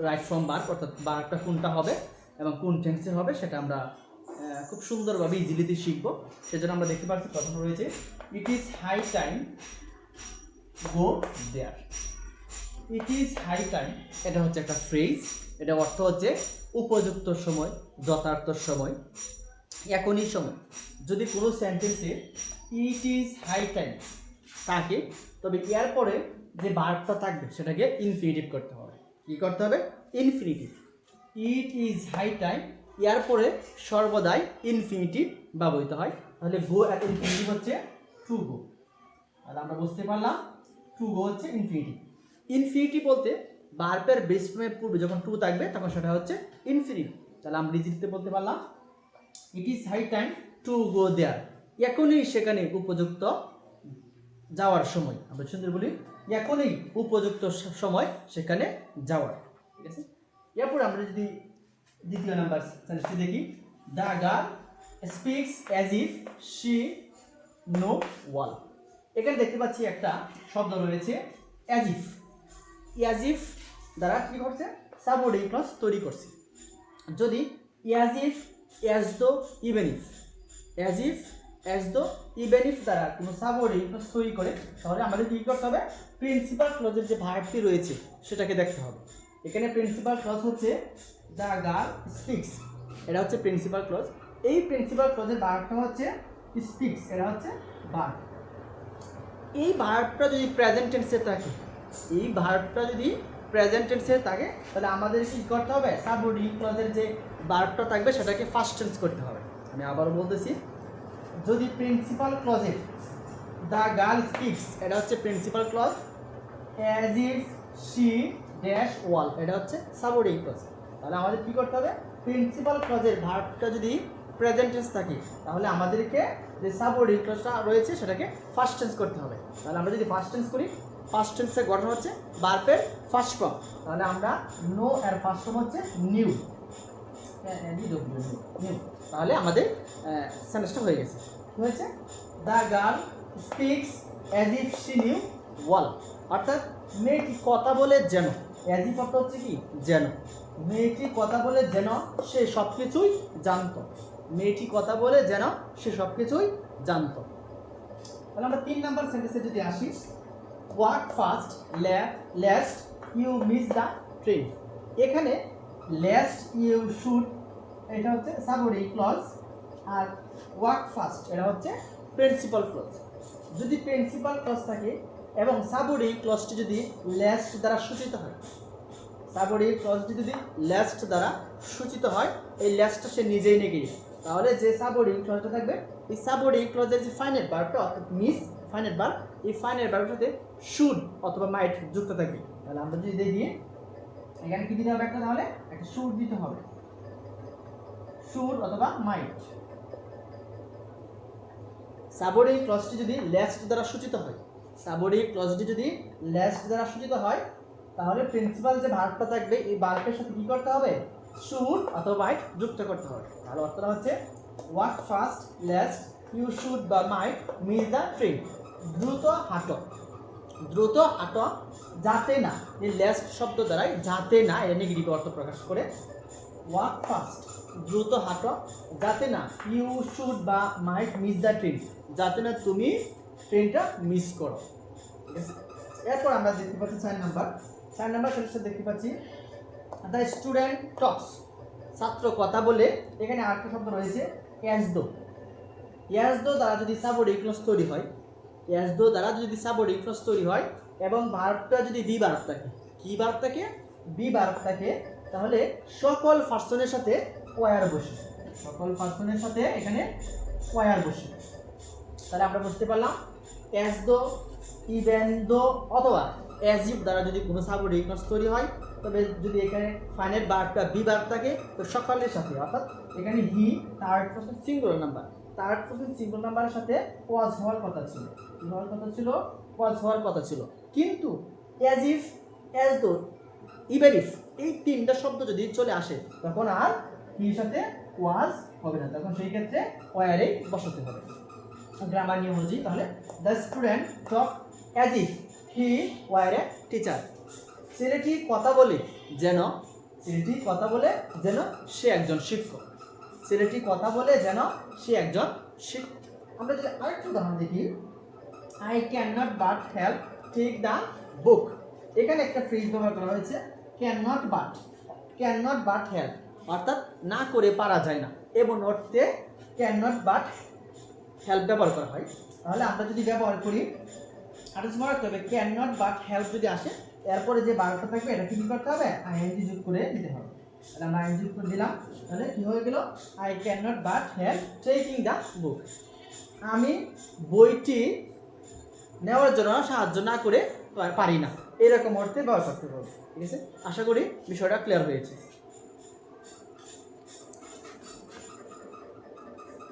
Right from verb, অর্থাৎ ভার্বটা কোনটা হবে এবং কোন টেন্সে হবে সেটা আমরা খুব সুন্দরভাবে ইজিলিতে শিখব। সেজন্য আমরা দেখতে পাচ্ছি প্রথমে রয়েছে it is high time go there. It is high time, এটা হচ্ছে একটা ফ্রেজ, এটা অর্থ হচ্ছে উপযুক্ত সময়, যথার্থ সময়, এখনই সময়। যদি কোনো সেন্টেন্সে ইট ইজ হাই টাইম থাকে তবে এর পরে যে ভার্বটা থাকবে সেটাকে ইনফিনিটিভ করতে হবে। কি করতে হবে? Infinitive. It is high time, এর পরে সর্বদাই ইনফিনিটিভ ব্যবহৃত হয়। তাহলে গো এর ইনফিনিটিভ হচ্ছে টু গো। তাহলে আমরা বুঝতে পারলাম টু গো হচ্ছে ইনফিনিটিভ। ইনফিনিটিভ বলতে ভার্বের বেস ফর্মের পূর্বে যখন টু থাকবে তখন সেটা হচ্ছে ইনফিনিটিভ। তাহলে আমরা ইজিলিতে বলতে পারলাম it is high time to go there, এখনই সেখানে উপযুক্ত যাওয়ার সময়। আমরা সুন্দর বলি এখনই উপযুক্ত সময় সেখানে যাওয়ার। ঠিক আছে, এরপর আমরা যদি দ্বিতীয় নাম্বার সেন্টেন্সটি দেখি, the girl speaks as if she know all. এখানে দেখতে পাচ্ছি একটা শব্দ রয়েছে অ্যাজ ইফ। অ্যাজ ইফ দ্বারা কি করছে? সাবঅর্ডিনেট ক্লজ তৈরি করছে। যদি as if, as though, even if, as if, as though, even if দ্বারা কোনো সাবঅর্ডিনেট ক্লজ তৈরি করে তাহলে আমাদের কী করতে হবে? প্রিন্সিপাল ক্লজের যে ভার্বটি রয়েছে সেটাকে দেখতে হবে। এখানে প্রিন্সিপাল ক্লজ হচ্ছে দ্য গার্ল স্পিক্স, এটা হচ্ছে প্রিন্সিপাল ক্লজ। এই প্রিন্সিপাল ক্লজের ভার্বটা হচ্ছে স্পিক্স, এটা হচ্ছে ভার্ব। এই ভার্বটা যদি প্রেজেন্ট টেন্সে থাকে, এই ভার্বটা যদি প্রেজেন্ট টেন্সে থাকে তাহলে আমাদের কি করতে হবে? সাবঅর্ডিনেট ক্লজের যে ভার্বটা থাকবে সেটাকে ফার্স্ট টেন্স করতে হবে। আমি আবারও বলতেছি, যদি প্রিন্সিপাল ক্লজের দ্য গার্ল স্পিক্স, এটা হচ্ছে principal clause, as if she dash all, এটা হচ্ছে সাবঅর্ডিনেট ক্লজ। তাহলে আমাদের কি করতে হবে? প্রিন্সিপাল ক্লজের ভার্বটা যদি প্রেজেন্ট টেন্স থাকে তাহলে আমাদেরকে যে সাবঅর্ডিনেট ক্লজটা রয়েছে সেটাকে ফার্স্ট টেন্স করতে হবে। তাহলে আমরা যদি ফার্স্ট টেন্স করি, ফার্স্ট টেন্সের গঠন হচ্ছে ভার্বের ফার্স্ট ফর্ম। তাহলে আমরা নো এর ফার্স্ট ফর্ম হচ্ছে নিউ, নিউ। তাহলে আমাদের সেন্টেন্সটা হয়ে গেছে। কি হয়েছে? The girl speaks as if she knew all, অর্থাৎ মেয়েটি কথা বলে যেন, অ্যাজ ইফ অর্থ হচ্ছে কি? যেন। মেয়েটি কথা বলে যেন সে সব কিছুই জানত। মেয়েটি কথা বলে যেন সে সব কিছুই জানত। তাহলে আমরা 3 নাম্বার সেন্টেন্সে যদি আসি, walk fast lest you miss the train. এখানে লেস্ট ইউ শুড, এটা হচ্ছে সাবঅর্ডিনেট ক্লজ, আর ওয়াক ফাস্ট এটা হচ্ছে প্রিন্সিপাল ক্লজ। যদি প্রিন্সিপাল ক্লজ থাকে এবং সাবঅর্ডিনেট ক্লজটি যদি লেস্ট দ্বারা সূচিত হয়, সাবঅর্ডিনেট ক্লজটি যদি লেস্ট দ্বারা সূচিত হয়, এই লেস্টটা সে নিজেই নেগেটিভ, তাহলে যে সাবঅর্ডিনেট ক্লজটা থাকবে এই সাবঅর্ডিনেট ক্লজের যে ফাইনাইট ভার্বটা অর্থাৎ মিস ফাইনাইট ভার্ব, এই ফাইনাইট ভার্বের সাথে শুড অথবা মাইট যুক্ত থাকবে। তাহলে আমরা যদি দেখি এখানে কি দিতে হবে? একটা তাহলে একটা শুড দিতে হবে, শুড অথবা মাইট। সাবঅর্ডিনেট ক্লজটি যদি লেস্ট দ্বারা সূচিত হয়, সাবঅর্ডিনেট ক্লজটি যদি লেস্ট দ্বারা সূচিত হয় তাহলে প্রিন্সিপাল যে ভার্বটা থাকবে এই ভার্বের সাথে কি করতে হবে? শুড অথবা মাইট যুক্ত করতে হবে। তাহলে অর্থটা হচ্ছে walk fast lest you should বা মাইট মিস দ্য ট্রেন। দ্রুত হাঁটো, দ্রুত হাঁটো যাতে না, এই লেস্ট শব্দ দ্বারাই যাতে না এর নেগেটিভ অর্থ প্রকাশ করে। ওয়াক ফাস্ট দ্রুত হাঁটো যাতে না, ইউ শুড বা মাইট মিস দ্য ট্রেন, যাতে না তুমি ট্রেনটা মিস করো। ঠিক আছে, এরপর আমরা দেখতে পাচ্ছি 4 নাম্বার সেন্টেন্সটা দেখতে পাচ্ছি, দ্য স্টুডেন্ট টক্স, ছাত্র কথা বলে। এখানে আরেকটা শব্দ রয়েছে অ্যাজ দো। অ্যাজ দো দ্বারা যদি সাবঅর্ডিনেট ক্লজ তৈরি হয়, অ্যাজ দো দ্বারা যদি সাবঅর্ডিনেট ক্লজ তৈরি হয় এবং ভার্বটা যদি বি ভার্ব থাকে, কি ভার্ব থাকে? বি ভার্ব থাকে, তাহলে সকল পার্সনের সাথে ওয়ার বসে, সকল পার্সনের সাথে এখানে ওয়ার বসে। তাহলে আমরা বুঝতে পারলাম অ্যাজ দো, ইভেন দো অথবা অ্যাজ ইফ দ্বারা যদি কোনো সাবঅর্ডিনেট ক্লজ তৈরি হয় তবে যদি এখানে ফাইনাইট ভার্বটা বি ভার্ব থাকে তো সকলের সাথে, অর্থাৎ এখানে he third person singular number, third person singular নাম্বারের সাথে ওয়াজ হওয়ার কথা ছিল। কি হওয়ার কথা ছিল? ওয়াজ হওয়ার কথা ছিল। কিন্তু as if, as though, even if এই 3টা শব্দ যদি চলে আসে তখন আর হির সাথে ওয়াজ হবে না, তখন সেই ক্ষেত্রে ওয়ারেই বসাতে হবে। গ্রামার নিয়ম অনুযায়ী তাহলে the student talk as if he war a teacher. ছেলেটি কথা বলে যেন ছেলেটি কথা বলে যেন সে একজন শিক্ষক। ছেলেটি কথা বলে যেন সে একজন শিক্ষক। আমরা যদি আরেকটু উদাহরণ দেখি, I can not but help take the book. এখানে একটা ফ্রেজ ব্যবহার করা হয়েছে, ক্যান নট বাট হেল্প, অর্থাৎ না করে পারা যায় না, এমন অর্থে ক্যান নট বাট হেল্প ব্যবহার করা হয়। তাহলে আমরা যদি ব্যবহার করি, আর মনে রাখতে হবে ক্যান নট বাট হেল্প যদি আসে, এরপরে যে বারোটা থাকবে এটা কি করতে হবে, আইএনজি যোগ করে দিতে হবে। তাহলে আমরা আইএনজি যোগ করে দিলাম, তাহলে কি হয়ে গেল, I can not but help taking the book. আমি বইটি নেওয়ার জন্য সাহায্য না করে পারি না, এরকম অর্থে ব্যবহার করতে হবে। ঠিক আছে, আশা করি বিষয়টা ক্লিয়ার হয়েছে।